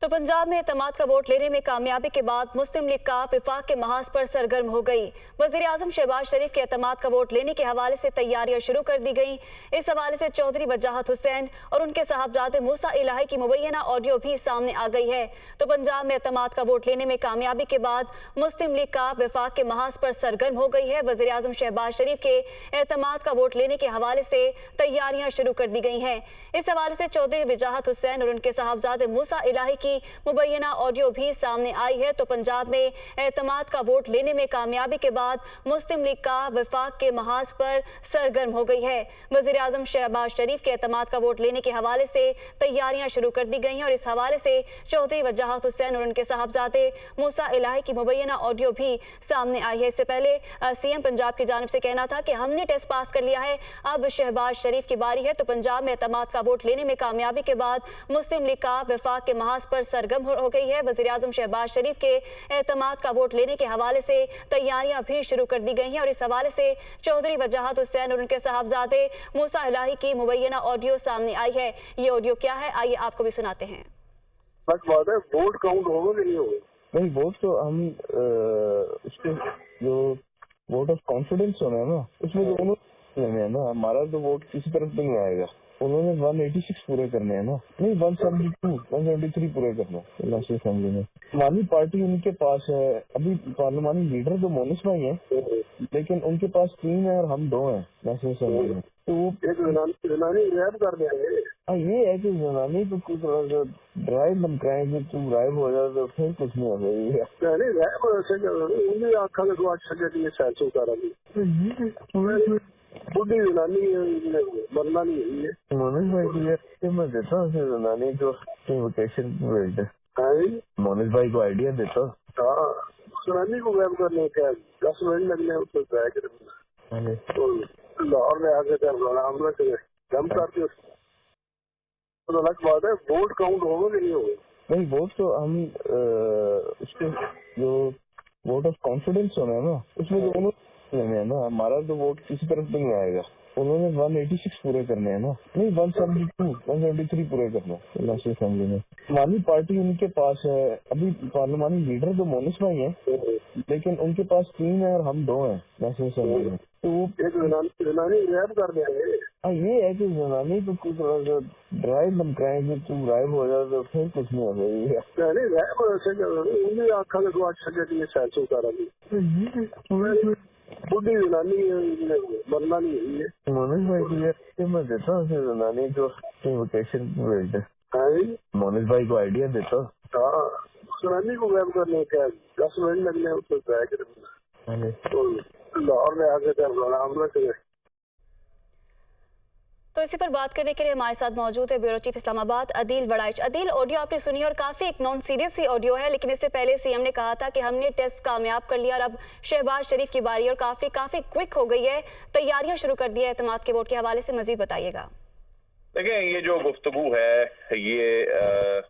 तो पंजाब में एतमाद का वोट लेने में कामयाबी के बाद मुस्लिम लीग का विफाक के महाज पर सरगर्म हो गई। वज़ीर आज़म शहबाज शरीफ के एतमाद का वोट लेने के हवाले से तैयारियां शुरू कर दी गई। इस हवाले से चौधरी वजाहत हुसैन और उनके साहबजादे मूसा इलाही की मुबैना ऑडियो भी सामने आ गई है। तो पंजाब में एतमाद का वोट लेने में कामयाबी के बाद मुस्लिम लीग का विफाक के महाज पर सरगर्म हो गई है। वज़ीर आज़म शहबाज शरीफ के एतमाद का वोट लेने के हवाले से तैयारियां शुरू कर दी गई हैं। इस हवाले से चौधरी वजाहत हुसैन और उनके साहबजादे मूसा इलाही की मुबैना ऑडियो भी सामने आई है। तो पंजाब में एतमाद का वोट लेने में कामयाबी के बाद मुस्लिम लीग का विफाक के महाज पर सरगर्म हो गई है। वज़ीर आज़म शहबाज शरीफ के एतमाद का वोट लेने के हवाले से तैयारियां शुरू कर दी गई हैं और इस हवाले से चौधरी वजाहत हुसैन और उनके साहबजादे मूसा इलाही की मुबैना ऑडियो भी सामने आई है। इससे पहले सीएम पंजाब की जानिब से कहना था कि हमने टेस्ट पास कर लिया है, अब शहबाज शरीफ की बारी है। तो पंजाब में एतमाद का वोट लेने में कामयाबी के बाद मुस्लिम लीग का विफाक के महाज पर सरगर्म हो गई है। वज़ीर आज़म शहबाज शरीफ के एतमाद का वोट लेने के हवाले से तैयारियां भी शुरू कर दी गई हैं और इस हवाले से चौधरी वजाहत हुसैन और उनके साहबजादे मूसा इलाही की मुबैना ऑडियो सामने आई है। ये ऑडियो क्या है, आइए आपको भी सुनाते हैं। बात है, वोट काउंट होगा कि नहीं होगा? नहीं, वोट तो हम उसके जो वोट ऑफ कॉन्फिडेंस होना है ना, उसमें तो उन्होंने लेने हैं ना, हमारा तो वोट किसी तरफ नहीं आएगा। उन्होंने 186 पूरे करने हैं ना, नहीं 172 173 पूरे करने हैं नेशनल असेंबली में। पार्लिमानी पार्टी उनके पास है, अभी पार्लिमानी लीडर तो मोनिस भाई हैं, लेकिन उनके पास 3 है और हम 2 हैं नेशनल असेंबली में। तो वो एक जनानी रैप कर देंगे। हाँ, ये है कि जनानी तो कुछ थोड़ा सा ड्राइव धमकाएं कि तू गायब हो जाए तो फिर कुछ नहीं हो जाएगी। नहीं रैप ऐसे उन्हें आखा लगे अच्छा जगह सैर उतारा बुढ़ी जनानी बनना नहीं है। मोनिस भाई को मैं देता हूँ जनानी को वेकेशन भेज दे। मोनिस भाई को आइडिया देता हूँ। हाँ, जनानी को गायब करने का 10 मिनट लगने उसको ट्राई करेंगे तो लाहौर में आके हमला करें दम करके तो अलग बात है। वोट काउंट होगा कि नहीं होगा? नहीं, वोट तो हम उसके जो वोट ऑफ कॉन्फिडेंस होना है ना, उसमें तो उन्होंने लेने हैं ना, हमारा तो वोट किसी तरफ नहीं आएगा। उन्होंने 186 पूरे करने हैं ना, नहीं 172 173 पूरे करने हैं नेशनल असेंबली में। पार्लिमानी पार्टी उनके पास है, अभी पार्लिमानी लीडर तो मोनिस भाई हैं, लेकिन उनके पास 3 है और हम 2 हैं नेशनल असेंबली में। तो वो एक जनानी रैप कर देंगे। हाँ, ये है कि जनानी तो कुछ थोड़ा सा ड्राइव धमकाएं कि तू गायब हो जाए तो फिर कुछ नहीं हो जाएगी। नहीं रैप ऐसे उन्हें आखा लगे अच्छा जगह सैर उतारा बुढ़ी जनानी बनना नहीं है। मोनिस भाई को मैं देता हूँ जनानी को वेकेशन भेज दे। मोनिस भाई को आइडिया देता हूँ। हाँ, जनानी को गायब करने का 10 मिनट लगने उसको ट्राई करेंगे तो लाहौर में आके हमला करें। तो इसी पर बात करने के लिए हमारे साथ मौजूद है bureau chief Islamabad Adeel Waraich. Adeel, audio आपने सुनी और काफी एक नॉन सीरियस सी ऑडियो है, लेकिन इससे पहले सीएम ने कहा था कि हमने टेस्ट कामयाब कर लिया और अब शहबाज शरीफ की बारी और काफी क्विक हो गई है, तैयारियां शुरू कर दी है एतमाद के वोट के हवाले से मजीद बताइएगा। देखिए, ये जो गुफ्तगू है ये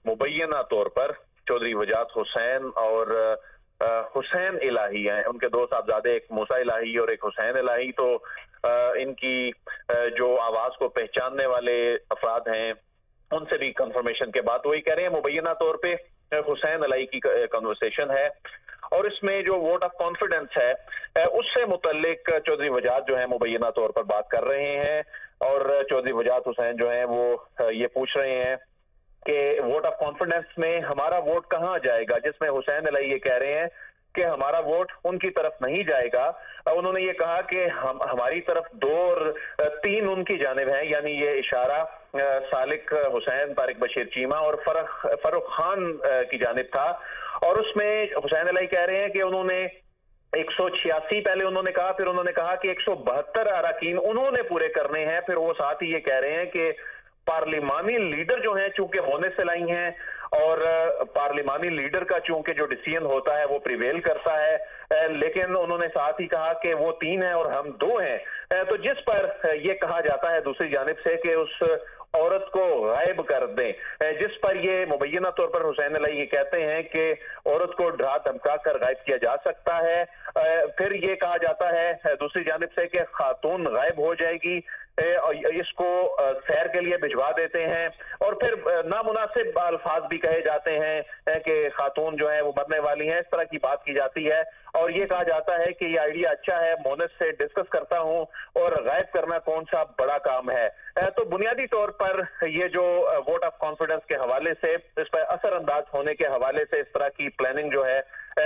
मुबैना तौर पर चौधरी वजाहत हुसैन और हुसैन इलाही हैं, उनके 2 साहबजादे, एक मूसा इलाही और एक हुसैन इलाही। तो इनकी जो आवाज को पहचानने वाले अफराद हैं उनसे भी कंफर्मेशन के बाद वही कह रहे हैं मुबैना तौर पे हुसैन इलाही की कन्वर्सेशन है और इसमें जो वोट ऑफ कॉन्फिडेंस है उससे मुतल्लिक चौधरी वजाहत जो है मुबैना तौर पर बात कर रहे हैं और चौधरी वजाहत हुसैन जो है वो ये पूछ रहे हैं कि वोट ऑफ कॉन्फिडेंस में हमारा वोट कहाँ जाएगा, जिसमें हुसैन इलाही ये कह रहे हैं कि हमारा वोट उनकी तरफ नहीं जाएगा। उन्होंने ये कहा कि हमारी तरफ 2 और 3 उनकी जानिब है, यानी ये इशारा सालिक हुसैन, तारिक बशीर चीमा और फरुख खान की जानिब था। और उसमें हुसैन इलाही कह रहे हैं कि उन्होंने 186 पहले उन्होंने कहा, फिर उन्होंने कहा कि 172 अरकान उन्होंने पूरे करने हैं। फिर वो साथ ही ये कह रहे हैं कि पार्लिमानी लीडर जो हैं चूंकि होने से लाई हैं और पार्लिमानी लीडर का चूंकि जो डिसीजन होता है वो प्रिवेल करता है, लेकिन उन्होंने साथ ही कहा कि वो 3 हैं और हम 2 हैं। तो जिस पर ये कहा जाता है दूसरी जानिब से कि उस औरत को गायब कर दें, जिस पर ये मुबैना तौर पर हुसैन इलाही ये कहते हैं कि औरत को डरा धमका कर गायब किया जा सकता है। फिर ये कहा जाता है दूसरी जानिब से कि खातून गायब हो जाएगी, इसको सैर के लिए भिजवा देते हैं और फिर नामुनासिब अल्फाज भी कहे जाते हैं कि खातून जो है वो मरने वाली हैं, इस तरह की बात की जाती है और ये कहा जाता है कि ये आइडिया अच्छा है, मोनिस से डिस्कस करता हूं और गायब करना कौन सा बड़ा काम है। तो बुनियादी तौर पर ये जो वोट ऑफ कॉन्फिडेंस के हवाले से, इस पर असर अंदाज होने के हवाले से इस तरह की प्लानिंग जो है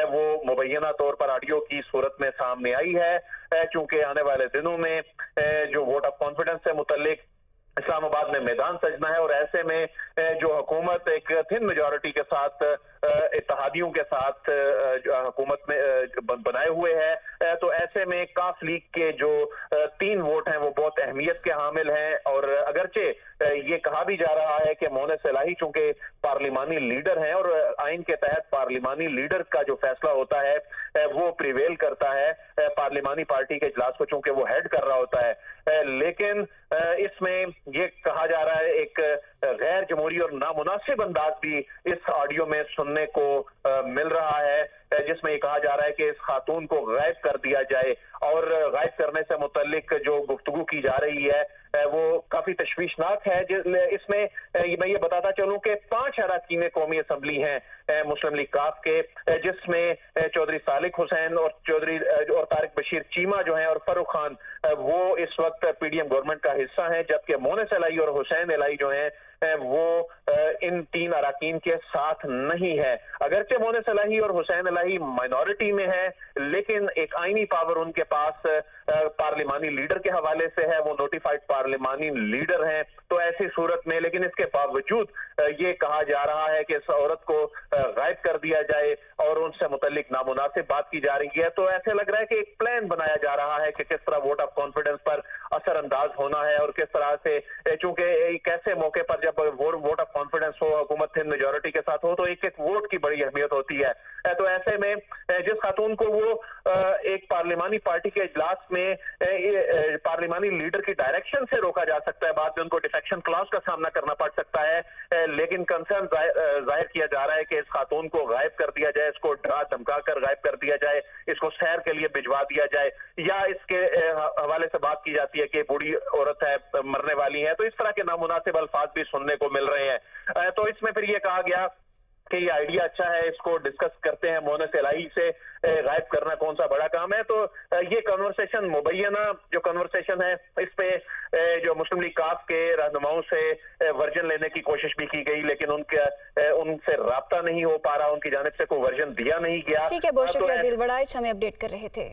वो मुबैना तौर पर ऑडियो की सूरत में सामने आई है, चूंकि आने वाले दिनों में जो वोट ऑफ कॉन्फिडेंस से मुतल्लिक इस्लामाबाद में मैदान सजना है और ऐसे में जो हुकूमत एक थिन मेजॉरिटी के साथ इत्तेहादियों के साथ हुकूमत में बनाए हुए है, तो ऐसे में काफ लीग के जो 3 वोट हैं वो बहुत अहमियत के हामिल हैं और अगरचे ये कहा भी जा रहा है कि मोनिस इलाही चूंकि पार्लिमानी लीडर हैं और आइन के तहत पार्लिमानी लीडर का जो फैसला होता है वो प्रिवेल करता है, पार्लिमानी पार्टी के इजलास को चूंकि वो हेड कर रहा होता है, लेकिन इसमें ये कहा जा रहा है एक गैर जमहूरी और नामुनासिब अंदाज भी इस ऑडियो में सुनने को मिल रहा है, जिसमें ये कहा जा रहा है कि इस खातून को गायब कर दिया जाए और गायब करने से मुतल्लिक जो गुफ्तगू की जा रही है वो काफी तशवीशनाक है। इसमें मैं ये बताता चलूं कि 5 अरकान कौमी असम्बली हैं मुस्लिम लीग काफ के, जिसमें चौधरी सालिक हुसैन और तारिक बशीर चीमा जो हैं और फरूख खान वो इस वक्त पीडीएम गवर्नमेंट का हिस्सा हैं, जबकि मोनिस इलाही और हुसैन इलाही जो हैं वो इन 3 अरकान के साथ नहीं है। अगरचे मोनिस इलाही और हुसैन इलाही माइनॉरिटी में है, लेकिन एक आईनी पावर उनके पास पार्लिमानी लीडर के हवाले से है, वो नोटिफाइड पार्लिमानी लीडर हैं। तो ऐसी सूरत में लेकिन इसके बावजूद ये कहा जा रहा है कि इस औरत को गायब कर दिया जाए और उनसे मुतल्लिक नामुनासिब बात की जा रही है। तो ऐसे लग रहा है कि एक प्लान बनाया जा रहा है कि किस तरह वोट ऑफ कॉन्फिडेंस पर असर अंदाज होना है और किस तरह से, चूंकि एक ऐसे मौके पर जब वोट ऑफ कॉन्फिडेंस हो, हुकूमत थिन मेजॉरिटी के साथ हो, तो एक एक वोट की बड़ी अहमियत होती है। तो ऐसे में जिस खातून को वो एक पार्लिमानी पार्टी के इजलास में पार्लिमानी लीडर की डायरेक्शन से रोका जा सकता है, बाद में उनको डिफेक्शन क्लॉज का सामना करना पड़ सकता है, लेकिन कंसर्न जाहिर किया जा रहा है कि इस खातून को गायब कर दिया जाए, इसको डरा धमका कर गायब कर दिया जाए, इसको सैर के लिए भिजवा दिया जाए, या इसके हवाले से बात की जाती है कि बूढ़ी औरत है, मरने वाली है। तो इस तरह के नामुनासिब अल्फाज भी सुनने को मिल रहे हैं। तो इसमें फिर ये कहा गया कि ये आइडिया अच्छा है, इसको डिस्कस करते हैं मोनिस इलाही से, गायब करना कौन सा बड़ा काम है। तो ये कन्वर्सेशन मुबैना जो कन्वर्सेशन है, इस पे जो मुस्लिम लीग काफ के रहनुमाओं से वर्जन लेने की कोशिश भी की गई, लेकिन उनसे राब्ता नहीं हो पा रहा, उनकी जानिब से कोई वर्जन दिया नहीं गया। ठीक है, बहुत शुक्रिया दिल बड़ाइच, हमें अपडेट कर रहे थे।